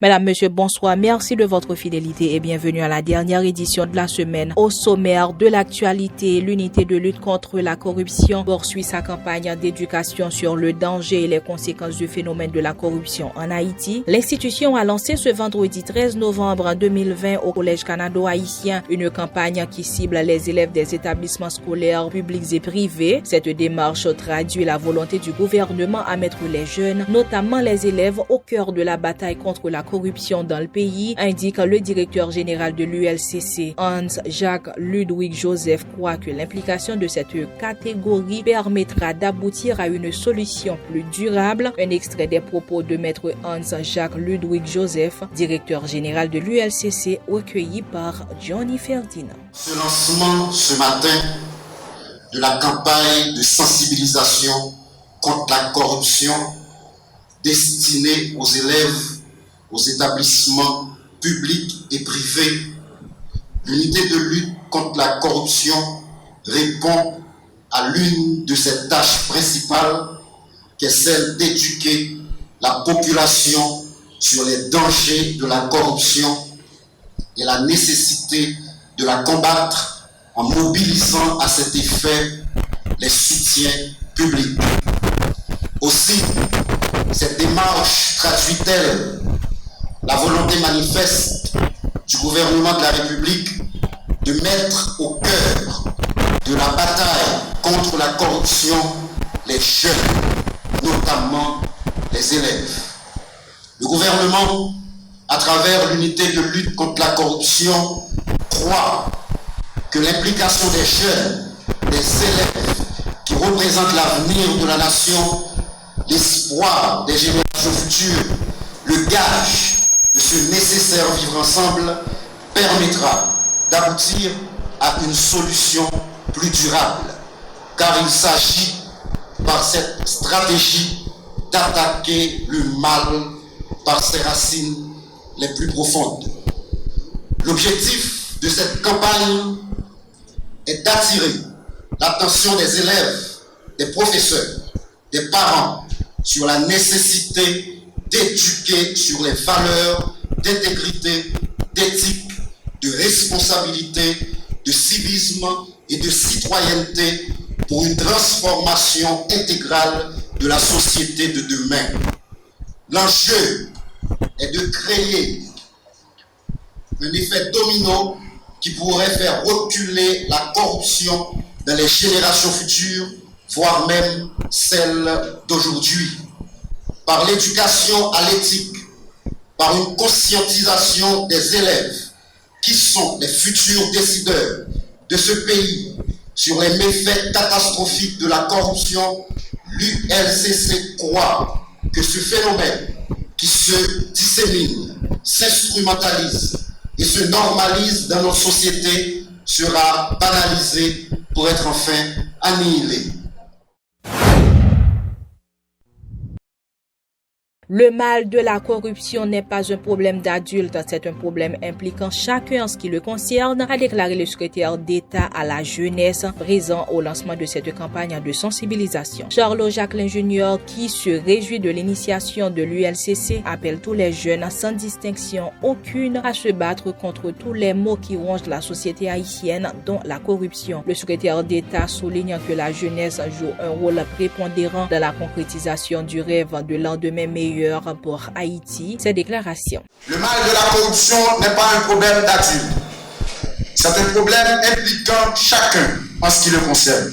Mesdames, Messieurs, bonsoir. Merci de votre fidélité et bienvenue à la dernière édition de la semaine. Au sommaire de l'actualité, l'unité de lutte contre la corruption poursuit sa campagne d'éducation sur le danger et les conséquences du phénomène de la corruption en Haïti. L'institution a lancé ce vendredi 13 novembre 2020 au Collège canado-haïtien une campagne qui cible les élèves des établissements scolaires publics et privés. Cette démarche traduit la volonté du gouvernement à mettre les jeunes, notamment les élèves, au cœur de la bataille contre la corruption dans le pays, indique le directeur général de l'ULCC. Hans-Jacques Ludwig Joseph croit que l'implication de cette catégorie permettra d'aboutir à une solution plus durable. Un extrait des propos de maître Hans-Jacques Ludwig Joseph, directeur général de l'ULCC, recueilli par Johnny Ferdinand. Ce lancement ce matin de la campagne de sensibilisation contre la corruption destinée aux élèves, aux établissements publics et privés, l'unité de lutte contre la corruption répond à l'une de ses tâches principales, qui est celle d'éduquer la population sur les dangers de la corruption et la nécessité de la combattre en mobilisant à cet effet les soutiens publics. Aussi, cette démarche traduit-elle la volonté manifeste du gouvernement de la République de mettre au cœur de la bataille contre la corruption les jeunes, notamment les élèves. Le gouvernement, à travers l'unité de lutte contre la corruption, croit que l'implication des jeunes, des élèves qui représentent l'avenir de la nation, l'espoir des générations futures, le gage de ce nécessaire vivre ensemble permettra d'aboutir à une solution plus durable, car il s'agit par cette stratégie d'attaquer le mal par ses racines les plus profondes. L'objectif de cette campagne est d'attirer l'attention des élèves, des professeurs, des parents sur la nécessité d'éduquer sur les valeurs d'intégrité, d'éthique, de responsabilité, de civisme et de citoyenneté pour une transformation intégrale de la société de demain. L'enjeu est de créer un effet domino qui pourrait faire reculer la corruption dans les générations futures, voire même celles d'aujourd'hui. Par l'éducation à l'éthique, par une conscientisation des élèves qui sont les futurs décideurs de ce pays sur les méfaits catastrophiques de la corruption, l'ULCC croit que ce phénomène qui se dissémine, s'instrumentalise et se normalise dans notre société sera banalisé pour être enfin annihilé. Le mal de la corruption n'est pas un problème d'adulte, c'est un problème impliquant chacun en ce qui le concerne, a déclaré le secrétaire d'État à la jeunesse présent au lancement de cette campagne de sensibilisation. Charles Jacquelin Junior, qui se réjouit de l'initiation de l'ULCC, appelle tous les jeunes sans distinction aucune à se battre contre tous les maux qui rongent la société haïtienne, dont la corruption. Le secrétaire d'État souligne que la jeunesse joue un rôle prépondérant dans la concrétisation du rêve de lendemain meilleur pour Haïti. Ces déclarations. Le mal de la corruption n'est pas un problème d'adulte. C'est un problème impliquant chacun en ce qui le concerne.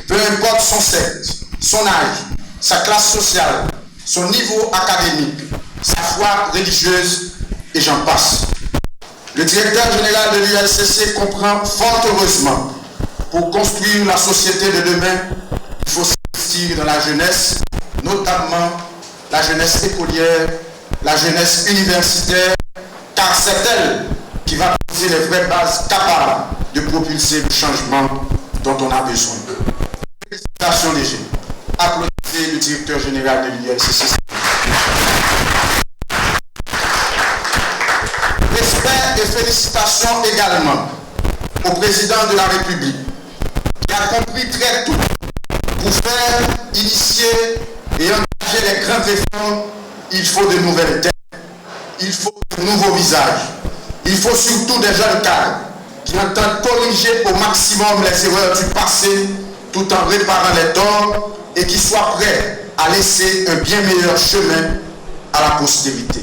Peu importe son sexe, son âge, sa classe sociale, son niveau académique, sa foi religieuse et j'en passe. Le directeur général de l'ULCC comprend fort heureusement, pour construire la société de demain, il faut s'investir dans la jeunesse, notamment la jeunesse écolière, la jeunesse universitaire, car c'est elle qui va poser les vraies bases capables de propulser le changement dont on a besoin. Félicitations les jeunes. Applaudissez le directeur général de l'ULCC. Respect et félicitations également au président de la République qui a compris très tôt pour faire, initier et engager les grandes réformes, il faut de nouvelles terres. il faut de nouveaux visages. Il faut surtout des jeunes cadres qui entendent corriger au maximum les erreurs du passé tout en réparant les torts et qui soient prêts à laisser un bien meilleur chemin à la postérité.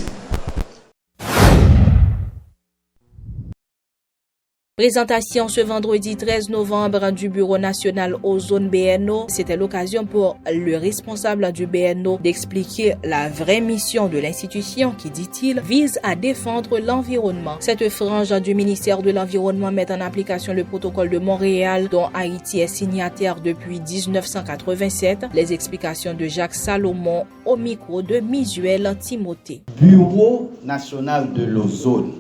Présentation ce vendredi 13 novembre du Bureau national Ozone BNO. C'était l'occasion pour le responsable du BNO d'expliquer la vraie mission de l'institution qui, dit-il, vise à défendre l'environnement. Cette frange du ministère de l'Environnement met en application le protocole de Montréal dont Haïti est signataire depuis 1987. Les explications de Jacques Salomon au micro de Misuel Timothée. Bureau national de l'ozone.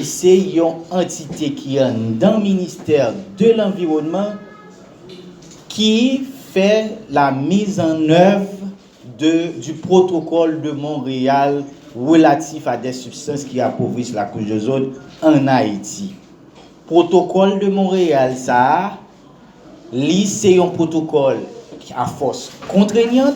C'est une entité qui est dans le ministère de l'Environnement qui fait la mise en œuvre du protocole de Montréal relatif à des substances qui appauvrissent la couche d'ozone en Haïti. Protocole de Montréal, ça, c'est un protocole qui a force contraignante,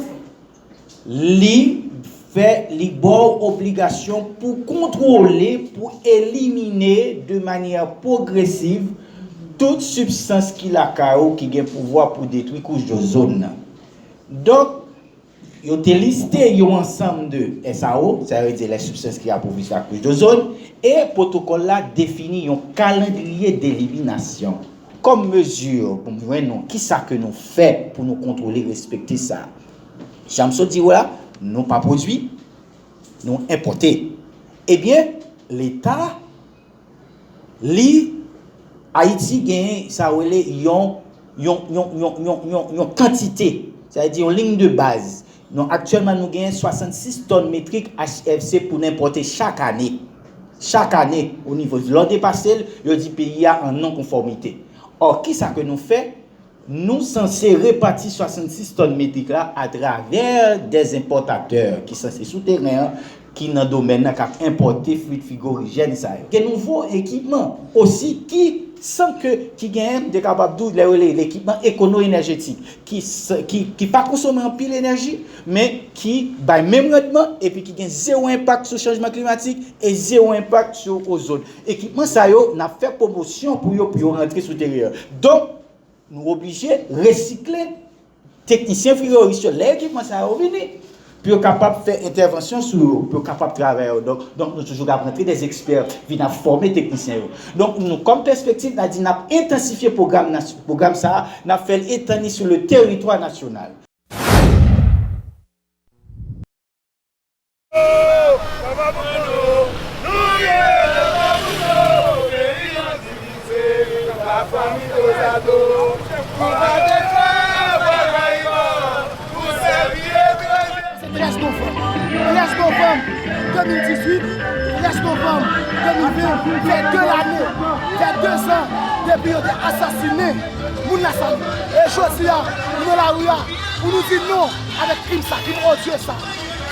fait les bonnes obligations pour contrôler, pour éliminer de manière progressive toute substance qui a le pouvoir pour détruire couche d'ozone. Donc, ils ont listé un ensemble de SAO, ça veut dire les substances qui appauvrissent la couche d'ozone, et le protocole là définit un calendrier d'élimination. Comme mesure, pour nous, qui ça que nous faisons pour nous contrôler, respecter ça? Chamso dit voilà. Non pas produit, non importé. Eh bien, l'État, Haïti gagne ça yon quantité, c'est-à-dire une ligne de base. Non, actuellement, nous gagnons 66 tonnes métriques HFC pour n'importer chaque année. Chaque année, au niveau de l'an dépassé, le dit pays a en non-conformité. Or, qui ça que nous fait? Nous sommes censés répartir 66 tonnes métriques là à travers des importateurs qui sont souterrains, qui dans le domaine qui importent fruits frigorigènes. Il y a un nouveau équipement aussi qui gagne des capables l'équipement écono-énergétique qui pas consommer en pile énergie mais qui bail même rendement et puis qui gagne zéro impact sur le changement climatique et zéro impact sur l'ozone. Équipement ça yo n'a fait promotion pour rentrer sous terre. Donc nous obligés de recycler techniciens frigoristes, l'équipement ça va venir pour capable faire intervention sur pour capable travailler. Donc nous toujours rentrer des experts venir former techniciens. Donc nous comme perspective n'a dit n'a intensifié programme ça n'a fait étendre sur le territoire national. C'est 13 novembre 2018, 13 novembre 2020, fait 2 années, fait 2 ans depuis qu'on a assassiné Mounassan. Et aujourd'hui, nous sommes là où nous disons non avec crime ça, crime odieux ça.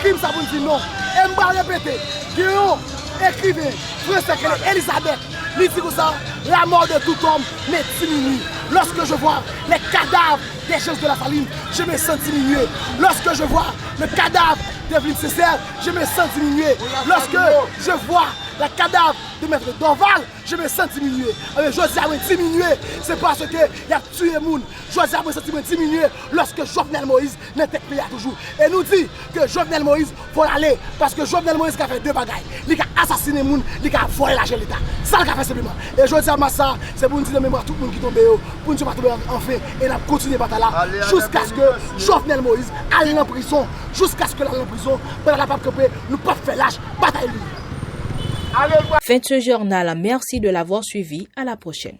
Crime ça pour nous dire non. Et je vais répéter, Guillaume, écrivain, français, Elisabeth, il dit que ça, la mort de tout homme m'est diminuée. Lorsque je vois les cadavres des gens de la famille, je me sens diminué. Lorsque je vois le cadavre d'Evelyne Césaire, je me sens diminué. Lorsque je vois le cadavre de Maître Dorval, je me sens diminué. Je dis diminué, c'est parce qu'il a tué les gens. Je dis diminué lorsque Jovenel Moïse n'était pas toujours. Et nous dit que Jovenel Moïse faut aller parce que Jovenel Moïse a fait 2 bagailles. Il a assassiné les gens, il a volé l'argent de l'État. Ça qu'il a fait simplement. Et je dis à ça, c'est pour nous dire de mémoire tout le monde qui tombe, pour nous dire tomber en fait et nous continuer la bataille là jusqu'à ce que Jovenel Moïse aille en prison, jusqu'à ce que l'aille en prison, pour la capable camper, nous pas faire l'âge bataille. Fin de ce journal, merci de l'avoir suivi, à la prochaine.